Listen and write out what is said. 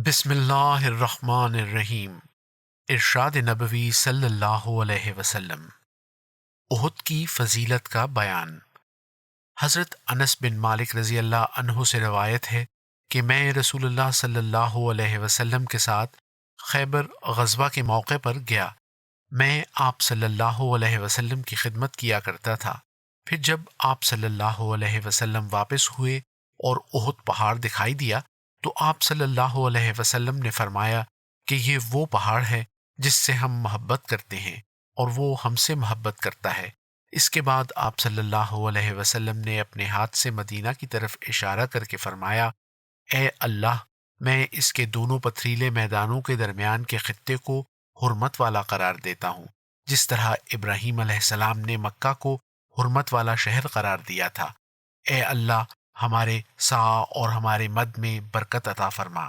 بسم اللہ الرحمن الرحیم۔ ارشاد نبوی صلی اللہ علیہ وسلم۔ احد کی فضیلت کا بیان۔ حضرت انس بن مالک رضی اللہ عنہ سے روایت ہے کہ میں رسول اللہ صلی اللہ علیہ وسلم کے ساتھ خیبر غزوہ کے موقع پر گیا۔ میں آپ صلی اللہ علیہ وسلم کی خدمت کیا کرتا تھا۔ پھر جب آپ صلی اللہ علیہ وسلم واپس ہوئے اور احد پہاڑ دکھائی دیا تو آپ صلی اللہ علیہ وسلم نے فرمایا کہ یہ وہ پہاڑ ہے جس سے ہم محبت کرتے ہیں اور وہ ہم سے محبت کرتا ہے۔ اس کے بعد آپ صلی اللہ علیہ وسلم نے اپنے ہاتھ سے مدینہ کی طرف اشارہ کر کے فرمایا، اے اللہ، میں اس کے دونوں پتھریلے میدانوں کے درمیان کے خطے کو حرمت والا قرار دیتا ہوں، جس طرح ابراہیم علیہ السلام نے مکہ کو حرمت والا شہر قرار دیا تھا۔ اے اللہ، ہمارے سا اور ہمارے مد میں برکت عطا فرما۔